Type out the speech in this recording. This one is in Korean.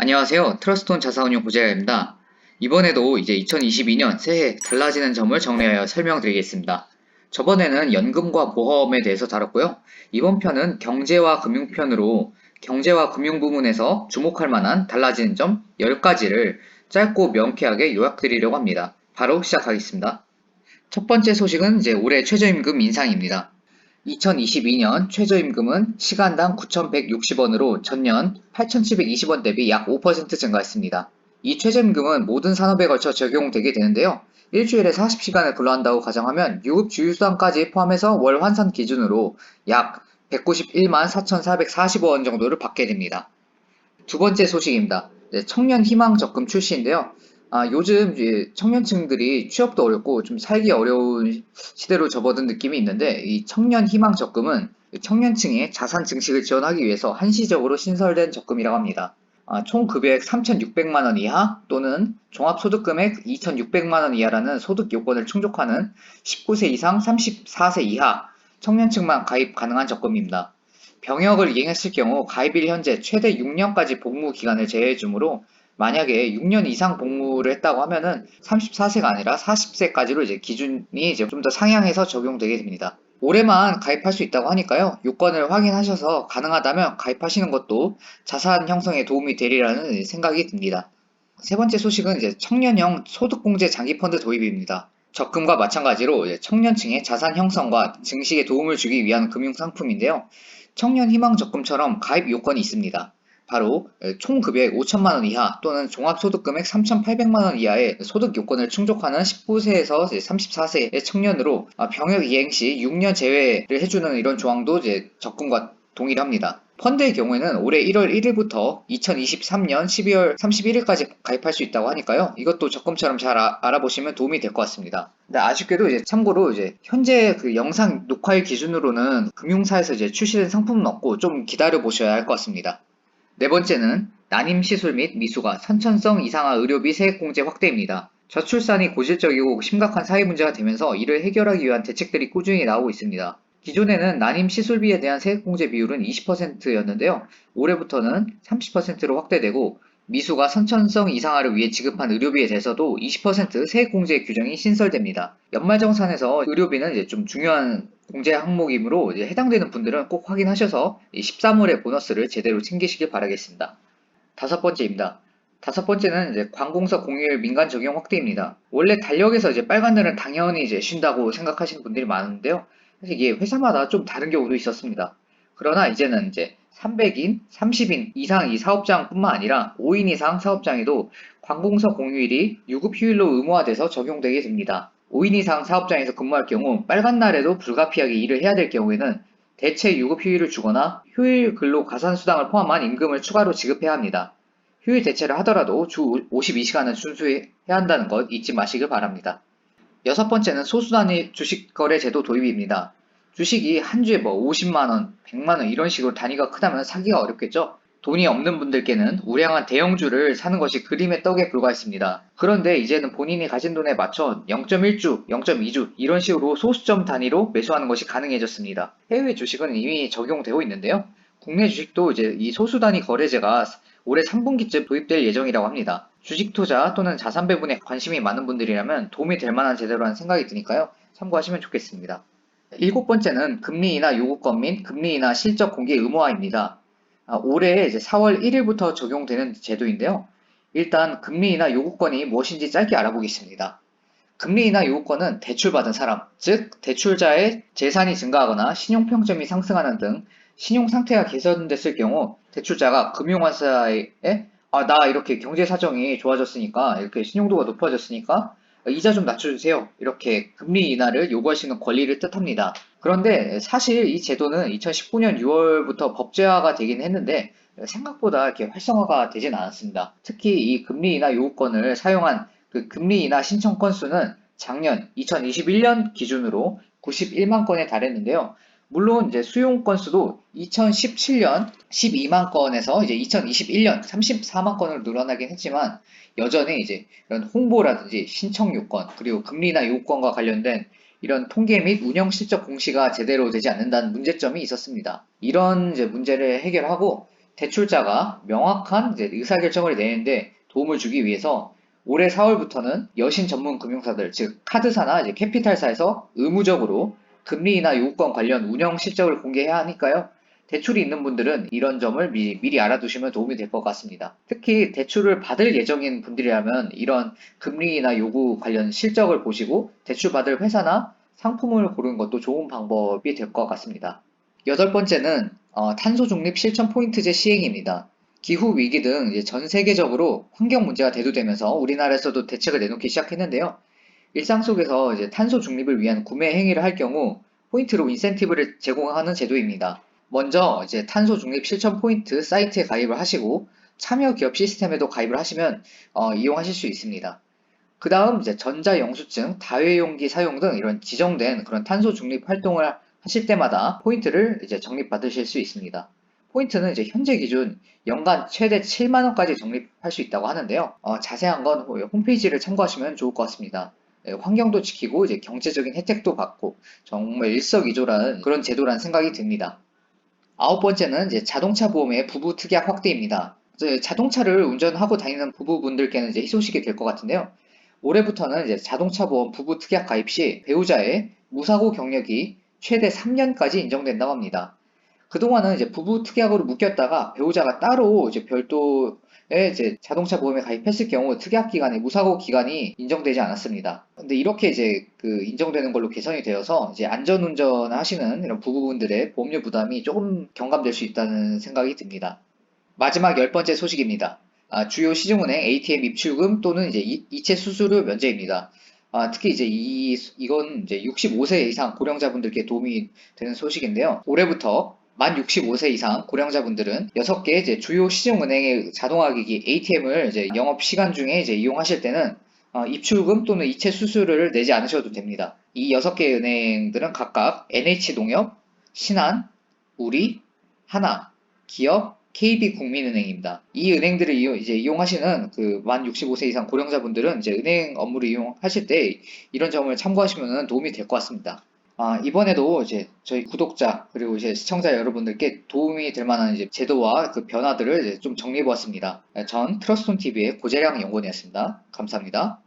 안녕하세요. 트러스트온 자산운용 부자입니다. 이번에도 이제 2022년 새해 달라지는 점을 정리하여 설명드리겠습니다. 저번에는 연금과 보험에 대해서 다뤘고요. 이번 편은 경제와 금융편으로 경제와 금융 부문에서 주목할 만한 달라지는 점 10가지를 짧고 명쾌하게 요약드리려고 합니다. 바로 시작하겠습니다. 첫 번째 소식은 이제 올해 최저임금 인상입니다. 2022년 최저임금은 시간당 9,160원으로 전년 8,720원 대비 약 5% 증가했습니다. 이 최저임금은 모든 산업에 걸쳐 적용되게 되는데요. 일주일에 40시간을 근로한다고 가정하면 유급 주휴수당까지 포함해서 월 환산 기준으로 약 191만 4,440원 정도를 받게 됩니다. 두 번째 소식입니다. 청년 희망 적금 출시인데요. 요즘 이제 청년층들이 취업도 어렵고 좀 살기 어려운 시대로 접어든 느낌이 있는데 이 청년 희망 적금은 청년층의 자산 증식을 지원하기 위해서 한시적으로 신설된 적금이라고 합니다. 총 급여액 3,600만 원 이하 또는 종합소득금액 2,600만 원 이하라는 소득 요건을 충족하는 19세 이상 34세 이하 청년층만 가입 가능한 적금입니다. 병역을 이행했을 경우 가입일 현재 최대 6년까지 복무 기간을 제외해주므로 만약에 6년 이상 복무를 했다고 하면은 34세가 아니라 40세까지로 이제 기준이 이제 좀 더 상향해서 적용되게 됩니다. 올해만 가입할 수 있다고 하니까요. 요건을 확인하셔서 가능하다면 가입하시는 것도 자산 형성에 도움이 되리라는 생각이 듭니다. 세 번째 소식은 이제 청년형 소득공제 장기펀드 도입입니다. 적금과 마찬가지로 청년층의 자산 형성과 증식에 도움을 주기 위한 금융상품인데요. 청년희망적금처럼 가입 요건이 있습니다. 바로 총 급여액 5천만 원 이하 또는 종합소득금액 3,800만 원 이하의 소득 요건을 충족하는 19세에서 34세의 청년으로 병역 이행 시 6년 제외를 해주는 이런 조항도 이제 적금과 동일합니다. 펀드의 경우에는 올해 1월 1일부터 2023년 12월 31일까지 가입할 수 있다고 하니까요. 이것도 적금처럼 잘 알아보시면 도움이 될 것 같습니다. 근데 아쉽게도 이제 참고로 이제 현재 그 영상 녹화일 기준으로는 금융사에서 이제 출시된 상품은 없고 좀 기다려 보셔야 할 것 같습니다. 네 번째는 난임 시술 및 미수가 선천성 이상화 의료비 세액공제 확대입니다. 저출산이 고질적이고 심각한 사회 문제가 되면서 이를 해결하기 위한 대책들이 꾸준히 나오고 있습니다. 기존에는 난임 시술비에 대한 세액공제 비율은 20%였는데요. 올해부터는 30%로 확대되고 미수가 선천성 이상화를 위해 지급한 의료비에 대해서도 20% 세액공제 규정이 신설됩니다. 연말정산에서 의료비는 이제 좀 중요한 공제 항목이므로 이제 해당되는 분들은 꼭 확인하셔서 13월의 보너스를 제대로 챙기시길 바라겠습니다. 다섯 번째입니다. 다섯 번째는 이제 관공서 공휴일 민간 적용 확대입니다. 원래 달력에서 이제 빨간 날은 당연히 이제 쉰다고 생각하시는 분들이 많은데요. 사실 이게 회사마다 좀 다른 경우도 있었습니다. 그러나 이제는 이제 300인, 30인 이상 이 사업장뿐만 아니라 5인 이상 사업장에도 관공서 공휴일이 유급 휴일로 의무화돼서 적용되게 됩니다. 5인 이상 사업장에서 근무할 경우 빨간 날에도 불가피하게 일을 해야 될 경우에는 대체 유급 휴일을 주거나 휴일 근로 가산 수당을 포함한 임금을 추가로 지급해야 합니다. 휴일 대체를 하더라도 주 52시간은 준수해야 한다는 것 잊지 마시길 바랍니다. 여섯 번째는 소수단위 주식거래 제도 도입입니다. 주식이 한 주에 뭐 50만원, 100만원 이런 식으로 단위가 크다면 사기가 어렵겠죠? 돈이 없는 분들께는 우량한 대형주를 사는 것이 그림의 떡에 불과했습니다. 그런데 이제는 본인이 가진 돈에 맞춰 0.1주, 0.2주 이런 식으로 소수점 단위로 매수하는 것이 가능해졌습니다. 해외 주식은 이미 적용되고 있는데요. 국내 주식도 이제 이 소수단위 거래제가 올해 3분기쯤 도입될 예정이라고 합니다. 주식 투자 또는 자산 배분에 관심이 많은 분들이라면 도움이 될 만한 제도라는 생각이 드니까요. 참고하시면 좋겠습니다. 일곱 번째는 금리 인하 요구권 및 금리 인하 실적 공개 의무화입니다. 올해 이제 4월 1일부터 적용되는 제도인데요. 일단 금리 인하 요구권이 무엇인지 짧게 알아보겠습니다. 금리 인하 요구권은 대출받은 사람, 즉 대출자의 재산이 증가하거나 신용평점이 상승하는 등 신용 상태가 개선됐을 경우 대출자가 금융회사에 나 이렇게 경제 사정이 좋아졌으니까 이렇게 신용도가 높아졌으니까 이자 좀 낮춰주세요. 이렇게 금리 인하를 요구할 수 있는 권리를 뜻합니다. 그런데 사실 이 제도는 2019년 6월부터 법제화가 되긴 했는데 생각보다 이렇게 활성화가 되진 않았습니다. 특히 이 금리 인하 요구권을 사용한 그 금리 인하 신청 건수는 작년 2021년 기준으로 91만 건에 달했는데요. 물론 이제 수용 건수도 2017년 12만 건에서 이제 2021년 34만 건으로 늘어나긴 했지만 여전히 이제 이런 홍보라든지 신청 요건 그리고 금리나 요건과 관련된 이런 통계 및 운영 실적 공시가 제대로 되지 않는다는 문제점이 있었습니다. 이런 이제 문제를 해결하고 대출자가 명확한 이제 의사결정을 내는데 도움을 주기 위해서 올해 4월부터는 여신 전문 금융사들, 즉 카드사나 이제 캐피탈사에서 의무적으로 금리나 요구권 관련 운영 실적을 공개해야 하니까요. 대출이 있는 분들은 이런 점을 미리 알아두시면 도움이 될 것 같습니다. 특히 대출을 받을 예정인 분들이라면 이런 금리나 요구 관련 실적을 보시고 대출 받을 회사나 상품을 고르는 것도 좋은 방법이 될 것 같습니다. 여덟 번째는 탄소 중립 실천 포인트제 시행입니다. 기후 위기 등 이제 전 세계적으로 환경 문제가 대두되면서 우리나라에서도 대책을 내놓기 시작했는데요. 일상 속에서 이제 탄소 중립을 위한 구매 행위를 할 경우 포인트로 인센티브를 제공하는 제도입니다. 먼저 이제 탄소 중립 실천 포인트 사이트에 가입을 하시고 참여 기업 시스템에도 가입을 하시면 이용하실 수 있습니다. 그 다음 이제 전자영수증, 다회용기 사용 등 이런 지정된 그런 탄소 중립 활동을 하실 때마다 포인트를 이제 적립받으실 수 있습니다. 포인트는 이제 현재 기준 연간 최대 7만 원까지 적립할 수 있다고 하는데요. 자세한 건 홈페이지를 참고하시면 좋을 것 같습니다. 네, 환경도 지키고 이제 경제적인 혜택도 받고 정말 일석이조라는 그런 제도라는 생각이 듭니다. 아홉 번째는 이제 자동차 보험의 부부 특약 확대입니다. 이제 자동차를 운전하고 다니는 부부분들께는 이제 희소식이 될 것 같은데요. 올해부터는 이제 자동차 보험 부부 특약 가입 시 배우자의 무사고 경력이 최대 3년까지 인정된다고 합니다. 그동안은 이제 부부 특약으로 묶였다가 배우자가 따로 이제 별도의 이제 자동차 보험에 가입했을 경우 특약 기간에 무사고 기간이 인정되지 않았습니다. 근데 이렇게 이제 그 인정되는 걸로 개선이 되어서 이제 안전운전 하시는 이런 부부분들의 보험료 부담이 조금 경감될 수 있다는 생각이 듭니다. 마지막 열 번째 소식입니다. 주요 시중은행 ATM 입출금 또는 이제 이체 수수료 면제입니다. 특히 이제 이건 이제 65세 이상 고령자분들께 도움이 되는 소식인데요. 올해부터 만 65세 이상 고령자분들은 6개 이제 주요 시중은행의 자동화기기 ATM을 이제 영업 시간 중에 이제 이용하실 때는 입출금 또는 이체 수수료를 내지 않으셔도 됩니다. 이 6개 은행들은 각각 NH농협, 신한, 우리, 하나, 기업, KB국민은행입니다. 이 은행들을 이제 이용하시는 그 만 65세 이상 고령자분들은 이제 은행 업무를 이용하실 때 이런 점을 참고하시면 도움이 될 것 같습니다. 이번에도 이제 저희 구독자 그리고 이제 시청자 여러분들께 도움이 될 만한 이제 제도와 그 변화들을 이제 좀 정리해 보았습니다. 전 트러스톤 TV의 고재량 연구원이었습니다. 감사합니다.